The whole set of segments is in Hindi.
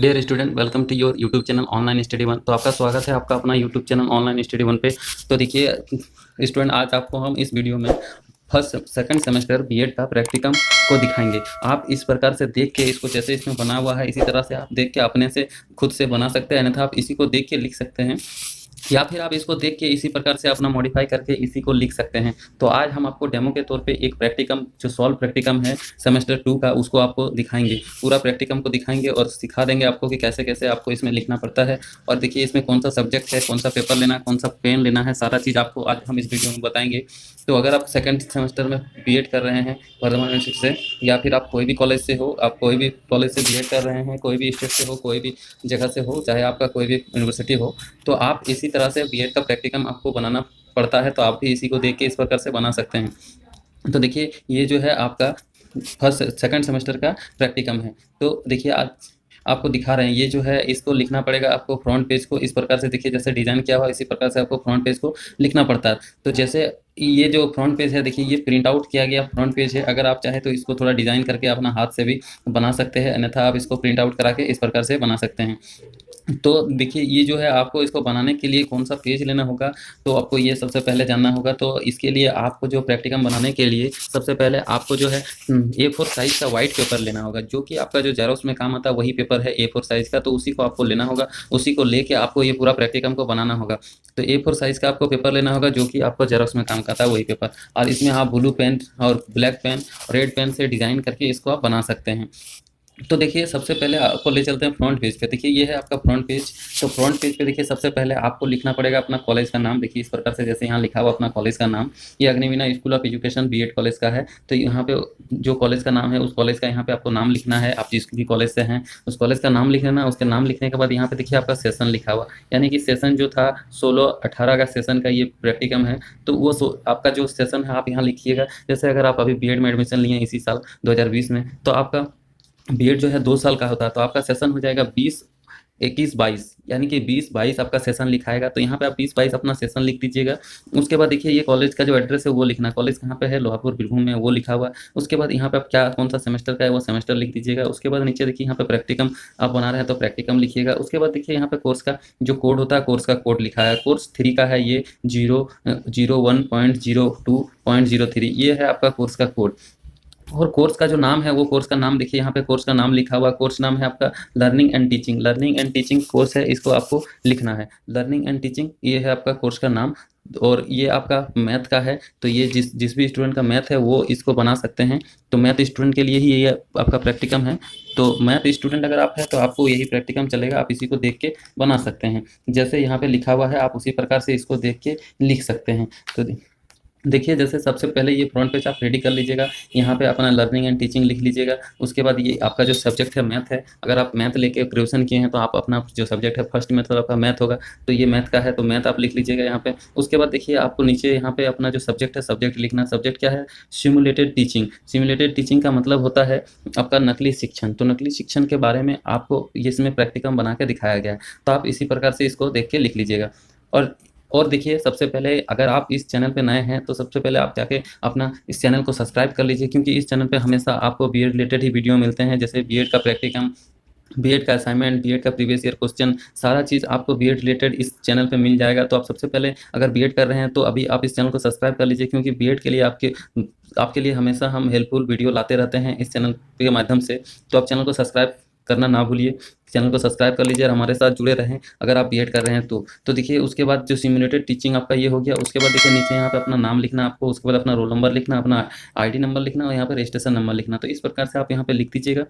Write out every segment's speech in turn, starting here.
Dear student, welcome to your YouTube channel online study one. तो आपका स्वागत है आपका अपना YouTube channel online study one पे। तो देखिए स्टूडेंट, आज आपको हम इस वीडियो में फर्स्ट सेकंड सेमेस्टर बीएड का प्रैक्टिकम को दिखाएंगे। आप इस प्रकार से देख के इसको, जैसे इसमें बना हुआ है इसी तरह से आप देख के अपने से खुद से बना सकते हैं, अन्यथा आप इसी को देख के लिख सकते हैं, या फिर आप इसको देख के इसी प्रकार से अपना मॉडिफाई करके इसी को लिख सकते हैं। तो आज हम आपको डेमो के तौर पे एक प्रैक्टिकम, जो सॉल्व प्रैक्टिकम है सेमेस्टर 2 का, उसको आपको दिखाएंगे। पूरा प्रैक्टिकम को दिखाएंगे और सिखा देंगे आपको कि कैसे कैसे आपको इसमें लिखना पड़ता है। और देखिए इसमें कौन सा सब्जेक्ट है, कौन सा पेपर लेना है, कौन सा पेन लेना है, सारा चीज़ आपको आज हम इस वीडियो में बताएंगे। तो अगर आप सेकेंड सेमेस्टर में बीएड कर रहे हैं वर्धमान यूनिवर्सिटी से, या फिर आप कोई भी कॉलेज से हो, आप कोई भी कॉलेज से बीएड कर रहे हैं, कोई भी स्टेट से हो, कोई भी जगह से हो, चाहे आपका कोई भी यूनिवर्सिटी हो, तो आप इसी तरह से बीएड का प्रैक्टिकम आपको बनाना पड़ता है। तो आप भी इसी को देख के इस प्रकार से बना सकते हैं। तो देखिए ये जो है आपका फर्स्ट सेकंड सेमेस्टर का प्रैक्टिकम है। तो देखिए आज आपको दिखा रहे हैं, ये जो है इसको लिखना पड़ेगा आपको फ्रंट पेज को इस प्रकार से। देखिए जैसे डिज़ाइन किया हुआ इसी प्रकार से आपको फ्रंट पेज को लिखना पड़ता है। तो जैसे ये जो फ्रंट पेज है, देखिए ये प्रिंट आउट किया गया फ्रंट पेज है। अगर आप चाहें तो इसको थोड़ा डिज़ाइन करके अपना हाथ से भी बना सकते हैं, अन्यथा आप इसको प्रिंट आउट करा के इस प्रकार से बना सकते हैं। तो देखिए ये जो है आपको इसको बनाने के लिए कौन सा पेज लेना होगा, तो आपको ये सबसे पहले जानना होगा। तो इसके लिए आपको जो प्रैक्टिकम बनाने के लिए सबसे पहले आपको जो है A4 साइज़ का वाइट पेपर लेना होगा, जो कि आपका जो जेरोक्स में काम आता है वही पेपर है A4 साइज़ का। तो उसी को आपको लेना होगा, उसी को लेके आपको ये पूरा प्रैक्टिकम को बनाना होगा। तो A4 साइज़ का आपको पेपर लेना होगा, जो कि आपको जेरोक्स में काम करता है वही पेपर। और इसमें आप ब्लू पेन और ब्लैक पेन, रेड पेन से डिज़ाइन करके इसको आप बना सकते हैं। तो देखिए सबसे पहले आपको ले चलते हैं फ्रंट पेज पे। देखिए ये है आपका फ्रंट पेज। तो फ्रंट पेज पे देखिए सबसे पहले आपको लिखना पड़ेगा अपना कॉलेज का नाम। देखिए इस प्रकार से, जैसे यहाँ लिखा हुआ अपना कॉलेज का नाम, ये Agniveena school of education BEd college का है। तो यहाँ पे जो कॉलेज का नाम है उस कॉलेज का यहाँ पे आपको नाम लिखना है। आप जिस भी कॉलेज से हैं उस कॉलेज का नाम लिख लेना। उसके नाम लिखने के बाद यहाँ पे देखिए आपका सेशन लिखा हुआ, यानी कि सेशन जो था 16-18 का सेशन का ये प्रैक्टिकम है। तो वो आपका जो सेशन है आप यहाँ लिखिएगा। जैसे अगर आप अभी बीएड में एडमिशन लिए इसी साल 2020 में, तो आपका बीएड जो है 2 साल का होता है। तो आपका सेशन हो जाएगा 20, 21, 22, यानी कि 20-22 आपका सेशन लिखाएगा। तो यहाँ पे आप 20-22 अपना सेशन लिख दीजिएगा। उसके बाद देखिए ये कॉलेज का जो एड्रेस है वो लिखना, कॉलेज कहाँ पे है, लोहापुर बीरभूम में, वो लिखा हुआ है। उसके बाद यहाँ पे आप क्या कौन सा सेमेस्टर का है वो सेमेस्टर लिख दीजिएगा। उसके बाद नीचे देखिए यहाँ पे प्रैक्टिकम आप बना रहे हैं तो प्रैक्टिकम लिखिएगा। उसके बाद देखिए यहाँ पे कोर्स का जो कोड होता है, कोर्स का कोड लिखा है। कोर्स 3 का है ये 001.02.03, ये है आपका कोर्स का कोड। और कोर्स का जो नाम है वो कोर्स का नाम देखिए यहाँ पे कोर्स का नाम लिखा हुआ। कोर्स नाम है आपका learning and teaching. Learning and teaching course है, इसको आपको लिखना है। लर्निंग एंड टीचिंग, ये है आपका कोर्स का नाम। और ये आपका मैथ का है, तो ये जिस भी स्टूडेंट का मैथ है वो इसको बना सकते हैं। तो मैथ स्टूडेंट के लिए ही ये आपका प्रैक्टिकम है। तो मैथ स्टूडेंट अगर आप है तो आपको यही प्रैक्टिकम चलेगा, आप इसी को देख के बना सकते हैं। जैसे यहाँ पे लिखा हुआ है आप उसी प्रकार से इसको देख के लिख सकते हैं। तो देखिए जैसे सबसे पहले ये फ्रंट पेज आप रेडी कर लीजिएगा। यहाँ पे अपना लर्निंग एंड टीचिंग लिख लीजिएगा। उसके बाद ये आपका जो सब्जेक्ट है मैथ है, अगर आप मैथ लेके ग्रेजुएशन किए हैं तो आप अपना जो सब्जेक्ट है फर्स्ट मेथड आपका मैथ होगा, तो ये मैथ का है तो मैथ आप लिख लीजिएगा यहाँ पे। उसके बाद देखिए आपको नीचे यहाँ पे अपना जो सब्जेक्ट है सब्जेक्ट लिखना। सब्जेक्ट क्या है, सिमुलेटेड टीचिंग। सिमुलेटेड टीचिंग का मतलब होता है आपका नकली शिक्षण। तो नकली शिक्षण के बारे में आपको इसमें प्रैक्टिकम बना के दिखाया गया है। तो आप इसी प्रकार से इसको देख के लिख लीजिएगा। और देखिए सबसे पहले अगर आप इस चैनल पे नए हैं तो सबसे पहले आप जाके अपना इस चैनल को सब्सक्राइब कर लीजिए, क्योंकि इस चैनल पे हमेशा आपको बीएड रिलेटेड ही वीडियो मिलते हैं। जैसे बीएड का प्रैक्टिकम, बीएड का असाइनमेंट, बीएड का प्रीवियस ईयर क्वेश्चन, सारा चीज़ आपको बीएड रिलेटेड इस चैनल पे मिल जाएगा। तो आप सबसे पहले अगर बीएड कर रहे हैं तो अभी आप इस चैनल को सब्सक्राइब कर लीजिए, क्योंकि बीएड के लिए आपके लिए हमेशा हम हेल्पफुल वीडियो लाते रहते हैं इस चैनल के माध्यम से। तो आप चैनल को सब्सक्राइब करना ना भूलिए, चैनल को सब्सक्राइब कर लीजिए और हमारे साथ जुड़े रहें अगर आप बीएड कर रहे हैं तो देखिए उसके बाद जो सिमुलेटेड टीचिंग आपका ये हो गया। उसके बाद देखिए नीचे यहाँ पे अपना नाम लिखना आपको, उसके बाद अपना रोल नंबर लिखना, अपना आईडी नंबर लिखना और यहाँ पे रजिस्ट्रेशन नंबर लिखना। तो इस प्रकार से आप यहाँ पे लिख दीजिएगा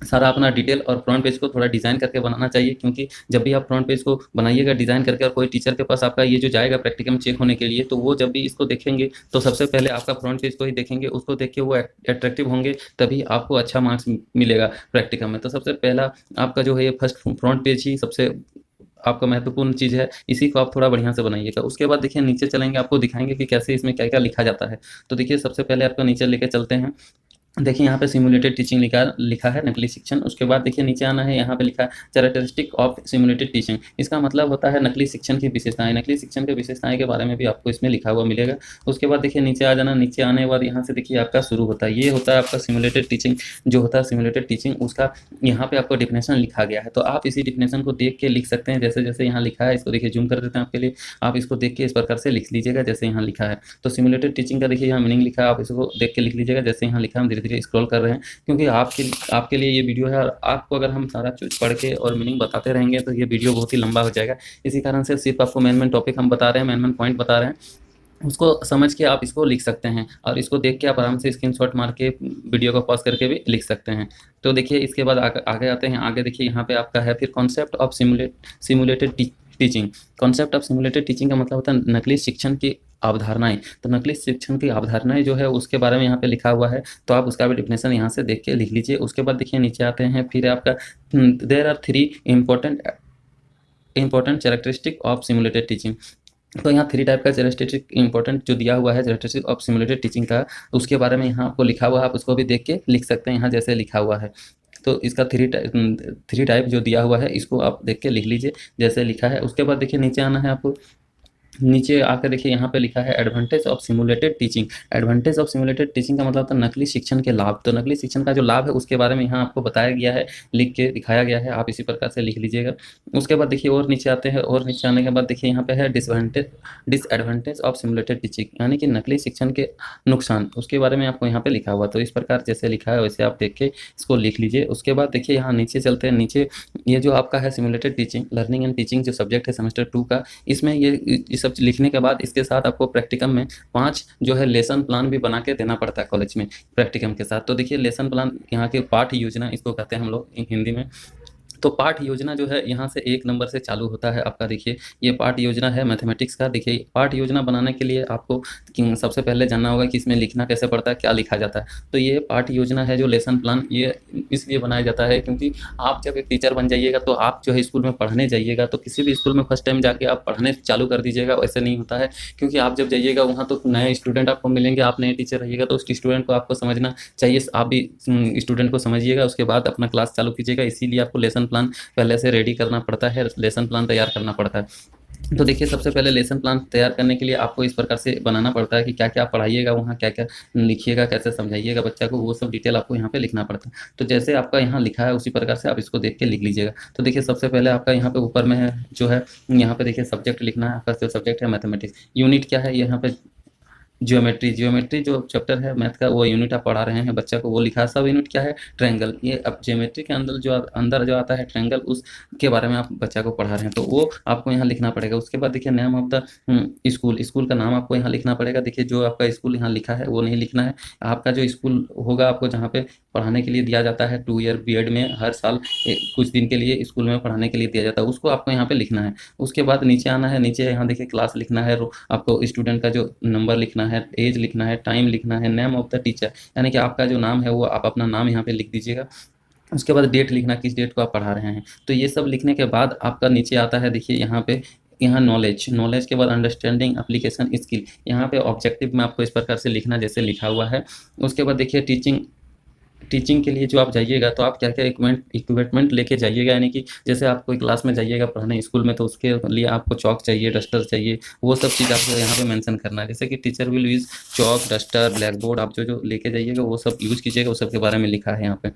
सारा अपना डिटेल। और फ्रंट पेज को थोड़ा डिज़ाइन करके बनाना चाहिए, क्योंकि जब भी आप फ्रंट पेज को बनाइएगा डिज़ाइन करके और कोई टीचर के पास आपका ये जो जाएगा प्रैक्टिकम चेक होने के लिए, तो वो जब भी इसको देखेंगे तो सबसे पहले आपका फ्रंट पेज को ही देखेंगे। उसको देख के वो अट्रैक्टिव होंगे, तभी आपको अच्छा मार्क्स मिलेगा प्रैक्टिकम में। तो सबसे पहला आपका जो है ये फर्स्ट फ्रंट पेज ही सबसे आपका महत्वपूर्ण चीज़ है, इसी को आप थोड़ा बढ़िया से बनाइएगा। उसके बाद देखिए नीचे चलेंगे, आपको दिखाएंगे कि कैसे इसमें क्या क्या लिखा जाता है। तो देखिए सबसे पहले आपका नीचे लेके चलते हैं। देखिए यहाँ पे सिमुलेटेड टीचिंग लिखा लिखा है, नकली शिक्षण। उसके बाद देखिए नीचे आना है, यहाँ पे लिखा है कैरेक्टरिस्टिक ऑफ सिमुलेटेड टीचिंग। इसका मतलब होता है नकली शिक्षण की विशेषताएं। नकली शिक्षण की विशेषताएं के बारे में भी आपको इसमें लिखा हुआ मिलेगा। उसके बाद देखिए नीचे आ जाना, नीचे आने के बाद यहाँ से देखिए आपका शुरू होता है, ये होता है आपका सिमुलेटेड टीचिंग। जो होता है सिमुलेटेड टीचिंग, उसका यहाँ पे आपको डिफिनेशन लिखा गया है। तो आप इसी डिफिनेशन को देख के लिख सकते हैं, जैसे जैसे यहाँ लिखा है। इसको देखिए जूम कर देते हैं आपके लिए, आप इसको देख के इस प्रकार से लिख लीजिएगा जैसे यहाँ लिखा है। तो सिमुलेटेड टीचिंग का देखिए यहाँ मीनिंग लिखा है, आप इसको देख के लिख लीजिएगा जैसे यहाँ लिखा है। हम धीरे धीरे स्क्रॉल कर रहे हैं क्योंकि आपके लिए ये वीडियो है, और आपको अगर हम सारा चीज पढ़ के और मीनिंग बताते रहेंगे तो ये वीडियो बहुत ही लंबा हो जाएगा। इसी कारण से सिर्फ आपको मेन टॉपिक हम बता रहे हैं, मेन पॉइंट बता रहे हैं, उसको समझ के आप इसको लिख सकते हैं। और इसको देख के आप आराम से स्क्रीनशॉट मार के वीडियो को पॉज करके भी लिख सकते हैं। तो देखिए इसके बाद आगे आते हैं। आगे देखिए यहाँ पे आपका है फिर concept of simulated teaching. Concept of simulated teaching का मतलब होता है नकली शिक्षण की अवधारणाएं। तो नकली शिक्षण की अवधारणाएं जो है उसके बारे में यहाँ पे लिखा हुआ है, तो आप उसका भी डिफिनेशन यहाँ से देख के लिख लीजिए। उसके बाद देखिए नीचे आते हैं, फिर आपका there are 3 important characteristic of simulated teaching. तो यहाँ 3 टाइप का कैरेक्टरिस्टिक इंपॉर्टेंट जो दिया हुआ है कैरेक्टरिस्टिक ऑफ सिमुलेटेड टीचिंग का, उसके बारे में यहाँ आपको लिखा हुआ है। आप उसको भी देख के लिख सकते हैं यहाँ जैसे लिखा हुआ है। तो इसका 3 टाइप जो दिया हुआ है इसको आप देख के लिख लीजिए जैसे लिखा है। उसके बाद देखिए नीचे आना है आपको, नीचे आकर देखिए यहाँ पे लिखा है advantage of simulated teaching. Advantage of simulated teaching का मतलब होता है नकली शिक्षण के लाभ। तो नकली शिक्षण का जो लाभ है उसके बारे में यहाँ आपको बताया गया है, लिख के दिखाया गया है, आप इसी प्रकार से लिख लीजिएगा। उसके बाद देखिए और नीचे आते हैं, और नीचे आने के बाद देखिए यहाँ पे है डिसएडवांटेज ऑफ सिमुलेटेड टीचिंग, यानी कि नकली शिक्षण के नुकसान, उसके बारे में आपको यहाँ पे लिखा हुआ। तो इस प्रकार जैसे लिखा है वैसे आप देख के इसको लिख लीजिए। उसके बाद देखिए यहाँ नीचे चलते हैं। नीचे ये जो आपका है simulated teaching learning and teaching जो सब्जेक्ट है सेमेस्टर 2 का, इसमें ये सब लिखने के बाद इसके साथ आपको प्रैक्टिकम में 5 जो है लेसन प्लान भी बना के देना पड़ता है कॉलेज में प्रैक्टिकम के साथ। तो देखिए लेसन प्लान यहाँ के पाठ योजना इसको कहते हैं हम लोग हिंदी में। तो पाठ योजना जो है यहाँ से 1 नंबर से चालू होता है आपका। देखिए ये पाठ योजना है मैथमेटिक्स का। देखिए पाठ योजना बनाने के लिए आपको सबसे पहले जानना होगा कि इसमें लिखना कैसे पड़ता है, क्या लिखा जाता है। तो ये पाठ योजना है जो लेसन प्लान, ये इसलिए बनाया जाता है क्योंकि आप जब एक टीचर बन जाइएगा तो आप जो है स्कूल में पढ़ने जाइएगा, तो किसी भी स्कूल में फर्स्ट टाइम जाके आप पढ़ने चालू कर दीजिएगा, वैसे नहीं होता है। क्योंकि आप जब जाइएगा वहाँ तो नए स्टूडेंट आपको मिलेंगे, आप नए टीचर रहिएगा तो उस स्टूडेंट को आपको समझना चाहिए, आप भी स्टूडेंट को समझिएगा, उसके बाद अपना क्लास चालू कीजिएगा। इसीलिए आपको लेसन प्लान पहले से रेडी करना पड़ता है, लेसन प्लान तैयार करना पड़ता है। तो देखिए सबसे पहले लेसन प्लान तैयार करने के लिए आपको इस प्रकार से बनाना पड़ता है कि क्या क्या पढ़ाइएगा वहाँ, क्या क्या लिखिएगा, कैसे समझाइएगा बच्चा को, वो सब डिटेल आपको यहाँ पे लिखना पड़ता है। तो जैसे आपका यहाँ लिखा है उसी प्रकार से आप इसको देख के लिख लीजिएगा। तो देखिए सबसे पहले आपका यहाँ पे ऊपर में है जो है, यहाँ पे देखिए सब्जेक्ट लिखना है। आपका जो सब्जेक्ट है मैथमेटिक्स, यूनिट क्या है यहाँ पे ज्योमेट्री जो चैप्टर है मैथ का, वो यूनिट आप पढ़ा रहे हैं बच्चा को, वो लिखा है। सब यूनिट क्या है, ट्रायंगल। ये अब ज्योमेट्री के अंदर जो आता है ट्रायंगल, उसके बारे में आप बच्चा को पढ़ा रहे हैं, तो वो आपको यहाँ लिखना पड़ेगा। उसके बाद देखिए नेम ऑफ द स्कूल का नाम आपको यहाँ लिखना पड़ेगा। देखिए जो आपका स्कूल यहाँ लिखा है वो नहीं लिखना है। आपका जो स्कूल होगा आपको जहाँ पे पढ़ाने के लिए दिया जाता है, 2 ईयर बीएड में हर साल कुछ दिन के लिए स्कूल में पढ़ाने के लिए दिया जाता है, उसको आपको यहाँ पे लिखना है। उसके बाद नीचे आना है, नीचे यहाँ देखिए क्लास लिखना है, आपको स्टूडेंट का जो नंबर लिखना है, एज लिखना है, टाइम लिखना है, नेम ऑफ द टीचर, यानी कि आपका जो नाम है वो आप अपना नाम यहाँ पे लिख दीजिएगा। उसके बाद डेट लिखना, किस डेट को आप पढ़ा रहे हैं। तो ये सब लिखने के बाद आपका नीचे आता है देखिए यहाँ नॉलेज के बाद अंडरस्टैंडिंग एप्लीकेशन स्किल, यहाँ पे ऑब्जेक्टिव में आपको इस प्रकार से लिखना जैसे लिखा हुआ है। उसके बाद देखिए टीचिंग के लिए जो आप जाइएगा तो आप क्या क्या इक्विपमेंट लेके जाइएगा, यानी कि जैसे आप कोई क्लास में जाइएगा पढ़ने स्कूल में, तो उसके लिए आपको चौक चाहिए, डस्टर चाहिए, वो सब चीज़ आपको यहाँ पे मेंशन करना है। जैसे कि teacher will use Chowk, duster, black board, आप जो लेके जाइएगा वो सब यूज़ कीजिएगा, उस सब के बारे में लिखा है यहाँ पे।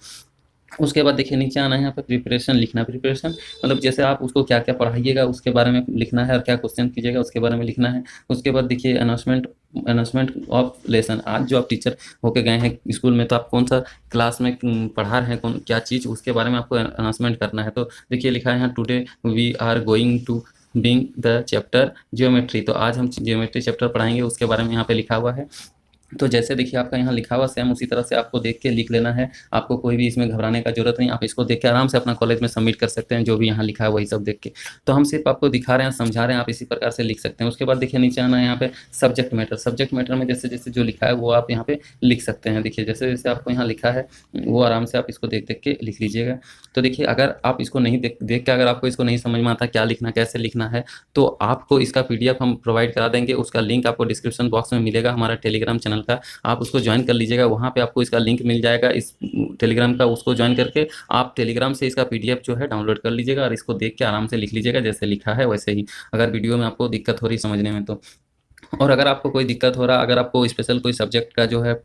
उसके बाद देखिए नीचे आना है, यहाँ पे प्रिपरेशन लिखना। प्रिपरेशन मतलब जैसे आप उसको क्या क्या पढ़ाइएगा उसके बारे में लिखना है, और क्या क्वेश्चन कीजिएगा उसके बारे में लिखना है। उसके बाद देखिए अनाउंसमेंट ऑफ लेसन, आज जो आप टीचर होके गए हैं स्कूल में, तो आप कौन सा क्लास में पढ़ा रहे हैं, कौन क्या चीज़, उसके बारे में आपको अनाउंसमेंट करना है। तो देखिए लिखा है यहाँ today we are going to बिंग द चैप्टर ज्योमेट्री, तो आज हम ज्योमेट्री चैप्टर पढ़ाएंगे, उसके बारे में यहाँ पे लिखा हुआ है। तो जैसे देखिए आपका यहाँ लिखा हुआ सेम उसी तरह से आपको देख के लिख लेना है। आपको कोई भी इसमें घबराने का जरूरत नहीं, आप इसको देख के आराम से अपना कॉलेज में सबमिट कर सकते हैं, जो भी यहाँ लिखा है वही सब देख के। तो हम सिर्फ आपको दिखा रहे हैं, समझा रहे हैं, आप इसी प्रकार से लिख सकते हैं। उसके बाद देखिए नीचे आना है, यहाँ पे सब्जेक्ट मैटर में जैसे जैसे जो लिखा है वो आप यहाँ पे लिख सकते हैं। देखिए जैसे जैसे आपको यहाँ लिखा है वो आराम से आप इसको देख देख के लिख लीजिएगा। तो देखिए अगर आप इसको नहीं देख के अगर आपको इसको नहीं समझ में आता क्या लिखना कैसे लिखना है, तो आपको इसका PDF हम प्रोवाइड करा देंगे, उसका लिंक आपको डिस्क्रिप्शन बॉक्स में मिलेगा हमारा टेलीग्राम चैनल का, आप उसको ज्वाइन कर लीजिएगा। वहाँ पे आपको इसका लिंक मिल जाएगा इस टेलीग्राम का, उसको ज्वाइन करके आप टेलीग्राम से इसका PDF जो है डाउनलोड कर लीजिएगा और इसको देख के आराम से लिख लीजिएगा जैसे लिखा है वैसे ही, अगर वीडियो में आपको दिक्कत हो रही समझने में तो। और अगर आपको कोई दिक्कत हो रहा, अगर आपको स्पेशल कोई सब्जेक्ट का जो है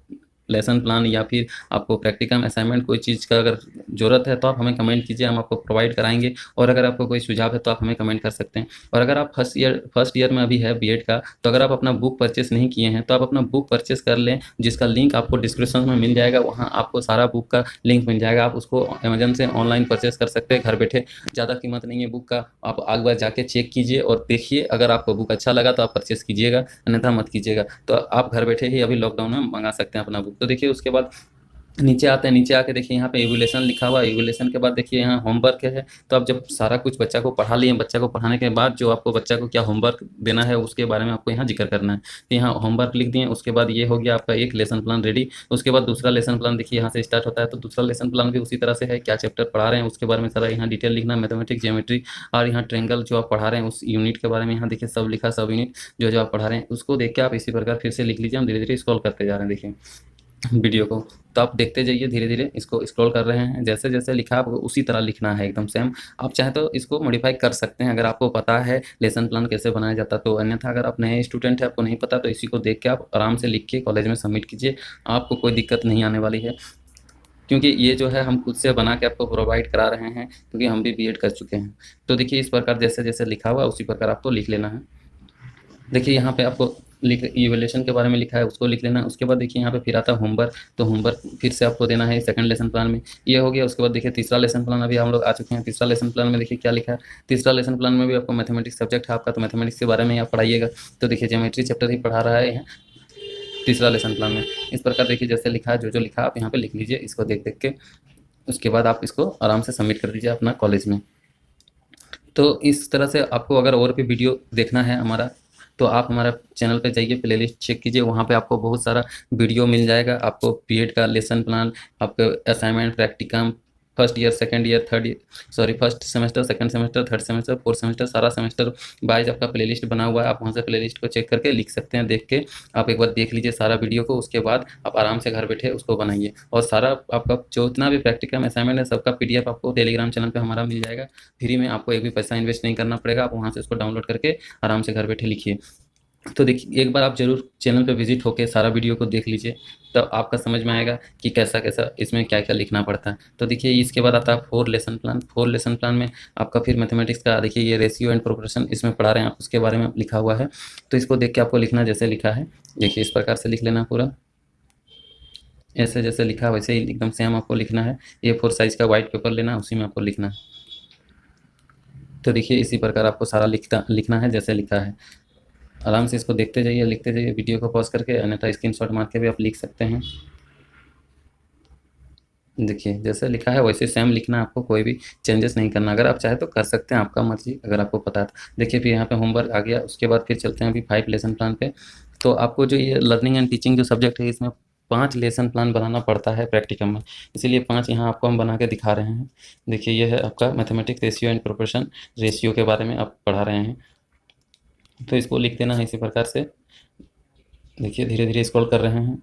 लेसन प्लान या फिर आपको प्रैक्टिकम असाइनमेंट कोई चीज़ का अगर ज़रूरत है तो आप हमें कमेंट कीजिए, हम आपको प्रोवाइड कराएंगे। और अगर आपको कोई सुझाव है तो आप हमें कमेंट कर सकते हैं। और अगर आप फर्स्ट ईयर में अभी है बीएड का, तो अगर आप अपना बुक परचेस नहीं किए हैं तो आप अपना बुक परचेस कर लें, जिसका लिंक आपको डिस्क्रिप्शन में मिल जाएगा। वहाँ आपको सारा बुक का लिंक मिल जाएगा, आप उसको अमेजन से ऑनलाइन परचेस कर सकते हैं घर बैठे। ज़्यादा कीमत नहीं है बुक का, आप एक बार जाके चेक कीजिए और देखिए, अगर आपको बुक अच्छा लगा तो आप परचेस कीजिएगा, अन्यथा मत कीजिएगा। तो आप घर बैठे ही अभी लॉकडाउन में मंगा सकते हैं अपना बुक। तो देखिए उसके बाद नीचे आते हैं, नीचे आके देखिए यहाँ पे इवैल्यूएशन लिखा हुआ है। इवैल्यूएशन के बाद देखिए यहाँ होमवर्क है। तो आप जब सारा कुछ बच्चा को पढ़ा लिए, बच्चा को पढ़ाने के बाद जो आपको बच्चा को क्या होमवर्क देना है उसके बारे में आपको यहाँ जिक्र करना है। तो यहाँ होमवर्क लिख दिए। उसके बाद ये हो गया आपका एक लेसन प्लान रेडी। उसके बाद दूसरा लेसन प्लान देखिए यहाँ से स्टार्ट होता है। तो दूसरा लेसन प्लान भी उसी तरह से है, क्या चैप्टर पढ़ा रहे हैं उसके बारे में सारा यहाँ डिटेल लिखना, मैथमेटिक्स, ज्योमेट्री और यहाँ ट्रेंगल जो आप पढ़ा रहे हैं उस यूनिट के बारे में यहाँ देखिए सब लिखा, सब यूनिट जो जो आप पढ़ा रहे हैं उसको देख के आप इसी प्रकार फिर से लिख लीजिए। हम धीरे धीरे स्क्रॉल करते जा रहे हैं देखिए वीडियो को, तो आप देखते जाइए, धीरे धीरे इसको स्क्रॉल कर रहे हैं। जैसे जैसे लिखा आपको उसी तरह लिखना है एकदम सेम। आप चाहे तो इसको मॉडिफाई कर सकते हैं अगर आपको पता है लेसन प्लान कैसे बनाया जाता तो, अन्यथा अगर आप नए स्टूडेंट हैं आपको नहीं पता तो इसी को देख के आप आराम से लिख के कॉलेज में सबमिट कीजिए, आपको कोई दिक्कत नहीं आने वाली है। क्योंकि ये जो है हम खुद से बना के आपको प्रोवाइड करा रहे हैं, क्योंकि हम भी बीएड कर चुके हैं। तो देखिए इस प्रकार जैसे जैसे लिखा हुआ उसी प्रकार आपको लिख लेना है। देखिए यहाँ पे आपको लिख इवैल्यूएशन के बारे में लिखा है उसको लिख लेना है। उसके बाद देखिए यहाँ पे फिर आता है होमवर्क, तो होमवर्क फिर से आपको देना है सेकंड लेसन प्लान में, ये हो गया। उसके बाद देखिए तीसरा लेसन प्लान अभी हम लोग आ चुके हैं। तीसरा लेसन प्लान में देखिए क्या लिखा है। तीसरा लेसन प्लान में भी आपको मैथमेटिक्स सब्जेक्ट है आपका, तो मैथमेटिक्स के बारे में आप पढ़ाइएगा। तो देखिए ज्योमेट्री चैप्टर ही पढ़ा रहा है तीसरा लेसन प्लान में। इस प्रकार देखिए जैसे लिखा है, जो जो लिखा आप यहाँ पे लिख लीजिए इसको देख देख के। उसके बाद आप इसको आराम से सबमिट कर दीजिए अपना कॉलेज में। तो इस तरह से आपको अगर और भी वीडियो देखना है हमारा, तो आप हमारा चैनल पे जाइए, प्लेलिस्ट चेक कीजिए, वहाँ पे आपको बहुत सारा वीडियो मिल जाएगा। आपको बीएड का लेसन प्लान, आपका assignment, practicum, first year, second year, first semester, second semester, third semester, fourth semester, सारा सेमेस्टर वाइज आपका प्लेलिस्ट बना हुआ है। आप वहाँ से प्लेलिस्ट को चेक करके लिख सकते हैं, देख के आप एक बार देख लीजिए सारा वीडियो को। उसके बाद आप आराम से घर बैठे उसको बनाइए और सारा आपका जितना भी प्रैक्टिकम असाइनमेंट है सबका PDF आपको टेलीग्राम चैनल पर हमारा मिल जाएगा फ्री में। आपको एक भी पैसा इन्वेस्ट नहीं करना पड़ेगा, आप वहाँ से उसको डाउनलोड करके आराम से घर बैठे लिखिए। तो देखिए एक बार आप ज़रूर चैनल पे विजिट होकर सारा वीडियो को देख लीजिए, तब आपका समझ में आएगा कि कैसा कैसा इसमें क्या क्या लिखना पड़ता है। तो देखिए इसके बाद आता है 4 लेसन प्लान। 4 लेसन प्लान में आपका फिर मैथमेटिक्स का देखिए ये रेशियो एंड प्रोपोर्शन इसमें पढ़ा रहे हैं आप, उसके बारे में लिखा हुआ है। तो इसको देख के आपको लिखना जैसे लिखा है, देखिए इस प्रकार से लिख लेना पूरा, ऐसे जैसे लिखा वैसे ही एकदम सेम आपको लिखना है। A4 साइज़ का वाइट पेपर लेना, उसी में आपको लिखना है। तो देखिए इसी प्रकार आपको सारा लिखना है जैसे लिखा है। आराम से इसको देखते जाइए, लिखते जाइए, वीडियो को पॉज करके, अन्यथा स्क्रीनशॉट मार के भी आप लिख सकते हैं। देखिए जैसे लिखा है वैसे सेम लिखना, आपको कोई भी चेंजेस नहीं करना। अगर आप चाहे तो कर सकते हैं, आपका मर्जी, अगर आपको पता है। देखिए फिर यहाँ पे होमवर्क आ गया। उसके बाद फिर चलते हैं अभी 5 लेसन प्लान पे। तो आपको जो ये लर्निंग एंड टीचिंग जो सब्जेक्ट है इसमें 5 लेसन प्लान बनाना पड़ता है प्रैक्टिकम में, इसीलिए 5 यहाँ आपको हम बना के दिखा रहे हैं। देखिए ये है आपका mathematics ratio and proportion, ratio के बारे में आप पढ़ा रहे हैं। तो इसको लिख देना है इसी प्रकार से। देखिए धीरे धीरे स्क्रॉल कर रहे हैं।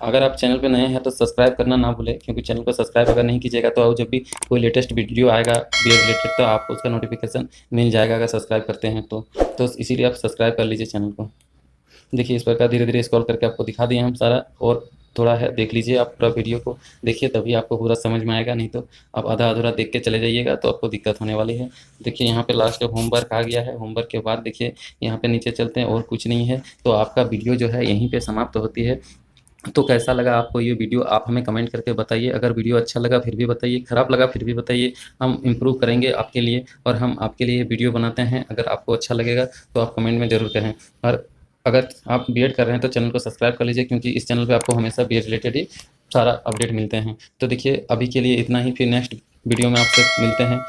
अगर आप चैनल पे नए हैं तो सब्सक्राइब करना ना भूलें, क्योंकि चैनल को सब्सक्राइब अगर नहीं कीजिएगा तो जब भी कोई लेटेस्ट वीडियो आएगा बीएड रिलेटेड तो आपको उसका नोटिफिकेशन मिल जाएगा अगर सब्सक्राइब करते हैं तो इसीलिए आप सब्सक्राइब कर लीजिए चैनल को। देखिए इस प्रकार धीरे धीरे स्क्रॉल करके आपको दिखा दिए हम सारा, और थोड़ा है देख लीजिए आप पूरा वीडियो को देखिए, तभी आपको पूरा समझ में आएगा, नहीं तो आप आधा अधूरा देख के चले जाइएगा तो आपको दिक्कत होने वाली है। देखिए यहाँ पे लास्ट होमवर्क आ गया है। होमवर्क के बाद देखिए यहाँ पे नीचे चलते हैं, और कुछ नहीं है। तो आपका वीडियो जो है यहीं पे समाप्त होती है। तो कैसा लगा आपको ये वीडियो, आप हमें कमेंट करके बताइए। अगर वीडियो अच्छा लगा फिर भी बताइए, ख़राब लगा फिर भी बताइए, हम इम्प्रूव करेंगे आपके लिए, और हम आपके लिए वीडियो बनाते हैं। अगर आपको अच्छा लगेगा तो आप कमेंट में ज़रूर कहें। और अगर आप बीएड कर रहे हैं तो चैनल को सब्सक्राइब कर लीजिए, क्योंकि इस चैनल पे आपको हमेशा बीएड रिलेटेड ही सारा अपडेट मिलते हैं। तो देखिए अभी के लिए इतना ही, फिर नेक्स्ट वीडियो में आपसे मिलते हैं।